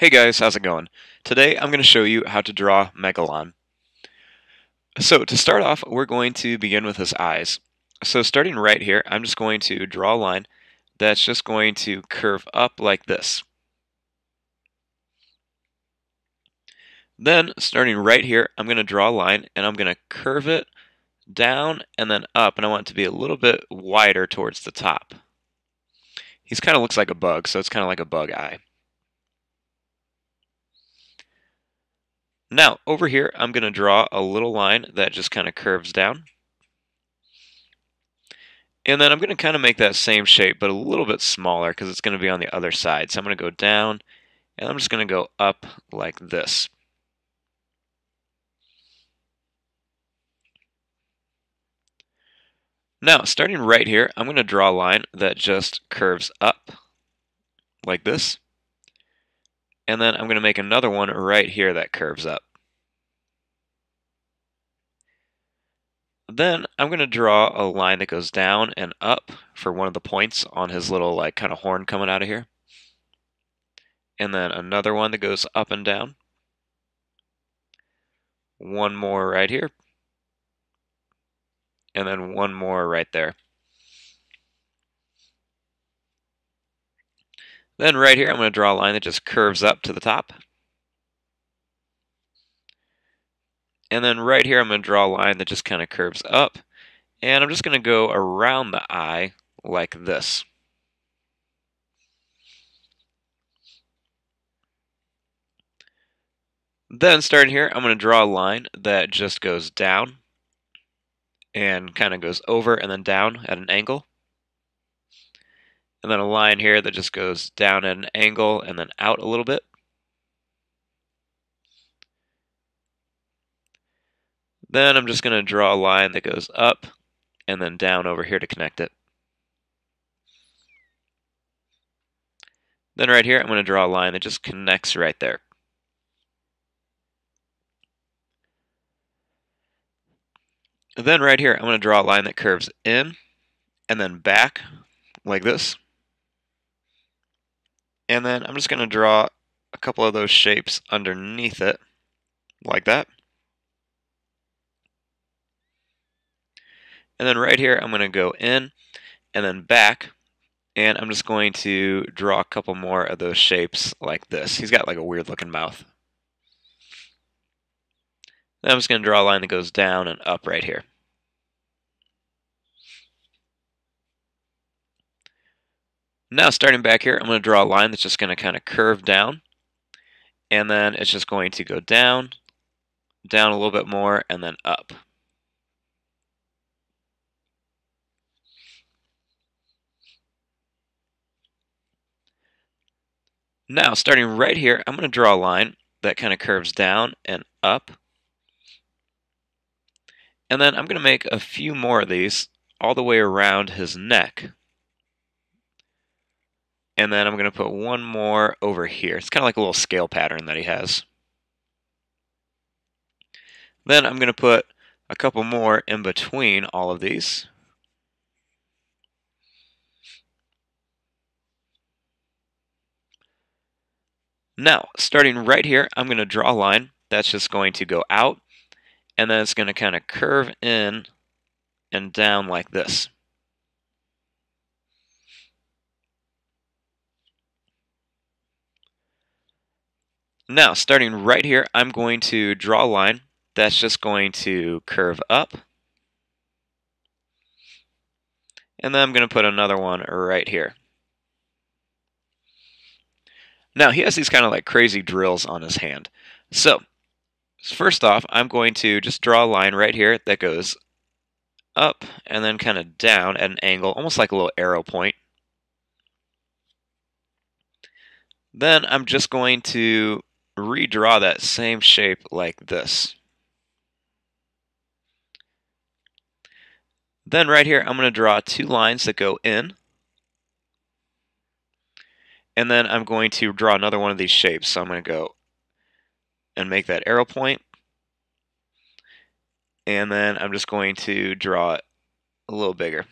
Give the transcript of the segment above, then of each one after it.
Hey guys, how's it going? Today I'm going to show you how to draw Megalon. So to start off, we're going to begin with his eyes. So starting right here, I'm just going to draw a line that's just going to curve up like this. Then starting right here, I'm going to draw a line and I'm going to curve it down and then up, and I want it to be a little bit wider towards the top. He kind of looks like a bug, so it's kind of like a bug eye. Now, over here, I'm going to draw a little line that just kind of curves down. And then I'm going to kind of make that same shape, but a little bit smaller because it's going to be on the other side. So I'm going to go down, and I'm just going to go up like this. Now, starting right here, I'm going to draw a line that just curves up like this. And then I'm going to make another one right here that curves up. Then I'm going to draw a line that goes down and up for one of the points on his little like kind of horn coming out of here. And then another one that goes up and down. One more right here. And then one more right there. Then right here, I'm going to draw a line that just curves up to the top. And then right here, I'm going to draw a line that just kind of curves up. And I'm just going to go around the eye like this. Then starting here, I'm going to draw a line that just goes down and kind of goes over and then down at an angle. And then a line here that just goes down at an angle and then out a little bit. Then I'm just going to draw a line that goes up and then down over here to connect it. Then right here, I'm going to draw a line that just connects right there. Then right here, I'm going to draw a line that curves in and then back like this. And then I'm just going to draw a couple of those shapes underneath it like that. And then right here, I'm going to go in and then back. And I'm just going to draw a couple more of those shapes like this. He's got like a weird looking mouth. Then I'm just going to draw a line that goes down and up right here. Now starting back here, I'm going to draw a line that's just going to kind of curve down. And then it's just going to go down, down a little bit more, and then up. Now starting right here, I'm going to draw a line that kind of curves down and up. And then I'm going to make a few more of these all the way around his neck. And then I'm going to put one more over here. It's kind of like a little scale pattern that he has. Then I'm going to put a couple more in between all of these. Now, starting right here, I'm going to draw a line that's just going to go out, and then it's going to kind of curve in and down like this. Now, starting right here, I'm going to draw a line that's just going to curve up. And then I'm going to put another one right here. Now, he has these kind of like crazy drills on his hand. So, first off, I'm going to just draw a line right here that goes up and then kind of down at an angle, almost like a little arrow point. Then I'm just going to redraw that same shape like this. Then right here, I'm going to draw two lines that go in. And then I'm going to draw another one of these shapes. So I'm going to go and make that arrow point. And then I'm just going to draw it a little bigger.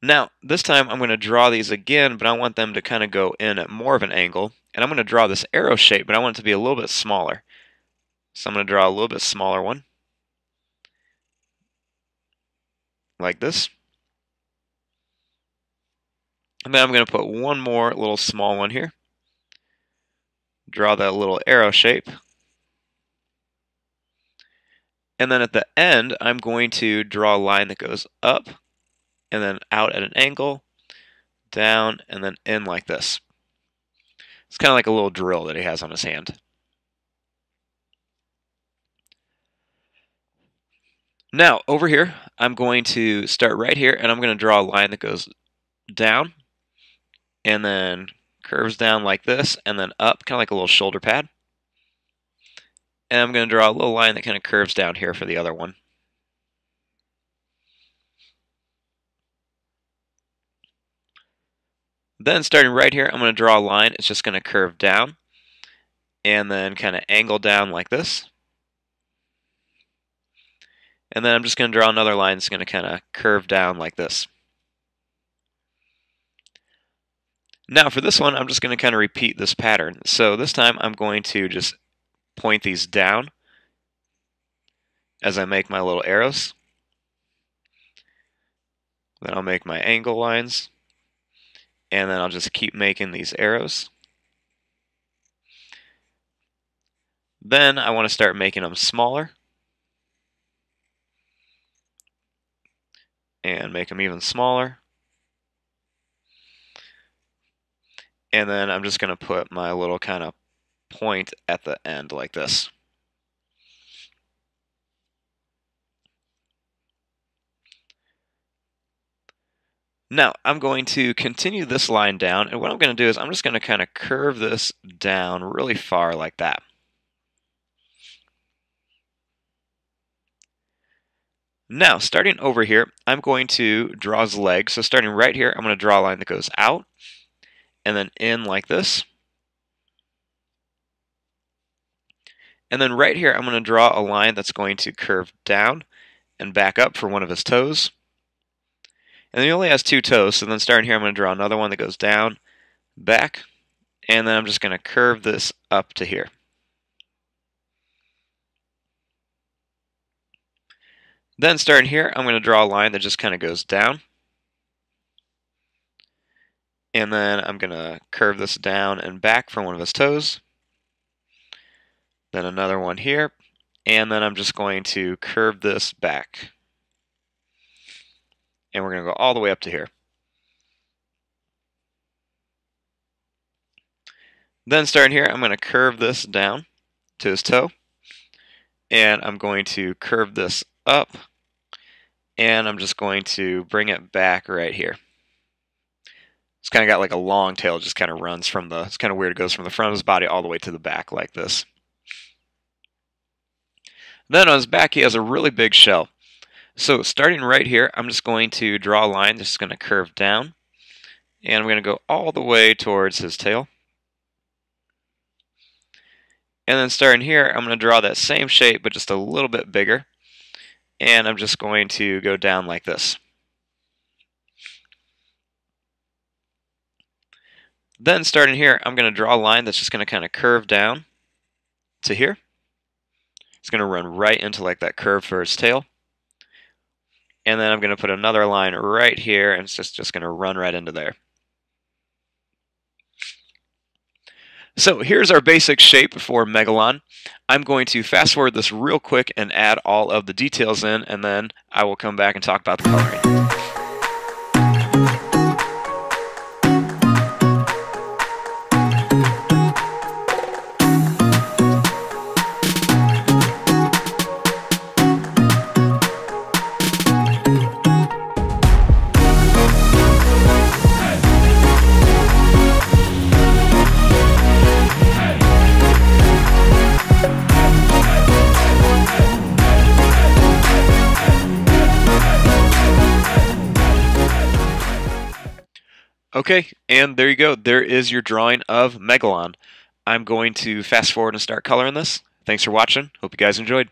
Now, this time I'm going to draw these again, but I want them to kind of go in at more of an angle. And I'm going to draw this arrow shape, but I want it to be a little bit smaller. So I'm going to draw a little bit smaller one, like this. And then I'm going to put one more little small one here. Draw that little arrow shape. And then at the end, I'm going to draw a line that goes up and then out at an angle, down, and then in like this. It's kind of like a little drill that he has on his hand. Now, over here, I'm going to start right here, and I'm going to draw a line that goes down, and then curves down like this, and then up, kind of like a little shoulder pad. And I'm going to draw a little line that kind of curves down here for the other one. Then starting right here, I'm going to draw a line. It's just going to curve down and then kind of angle down like this. And then I'm just going to draw another line that's going to kind of curve down like this. Now for this one, I'm just going to kind of repeat this pattern. So this time I'm going to just point these down as I make my little arrows. Then I'll make my angle lines. And then I'll just keep making these arrows. Then I want to start making them smaller. And make them even smaller. And then I'm just going to put my little kind of point at the end like this. Now, I'm going to continue this line down, and what I'm going to do is I'm just going to kind of curve this down really far like that. Now, starting over here, I'm going to draw his leg. So starting right here, I'm going to draw a line that goes out, and then in like this. And then right here, I'm going to draw a line that's going to curve down and back up for one of his toes. And then he only has two toes, so then starting here, I'm going to draw another one that goes down, back, and then I'm just going to curve this up to here. Then starting here, I'm going to draw a line that just kind of goes down. And then I'm going to curve this down and back for one of his toes. Then another one here. And then I'm just going to curve this back. And we're going to go all the way up to here. Then starting here, I'm going to curve this down to his toe. And I'm going to curve this up. And I'm just going to bring it back right here. It's kind of got like a long tail. It just kind of runs from the, it's kind of weird. It goes from the front of his body all the way to the back like this. Then on his back, he has a really big shell. So starting right here, I'm just going to draw a line that's going to curve down. And I'm going to go all the way towards his tail. And then starting here, I'm going to draw that same shape, but just a little bit bigger. And I'm just going to go down like this. Then starting here, I'm going to draw a line that's just going to kind of curve down to here. It's going to run right into like that curve for his tail. And then I'm going to put another line right here, and it's just going to run right into there. So here's our basic shape for Megalon. I'm going to fast forward this real quick and add all of the details in, and then I will come back and talk about the coloring. Okay, and there you go. There is your drawing of Megalon. I'm going to fast forward and start coloring this. Thanks for watching. Hope you guys enjoyed.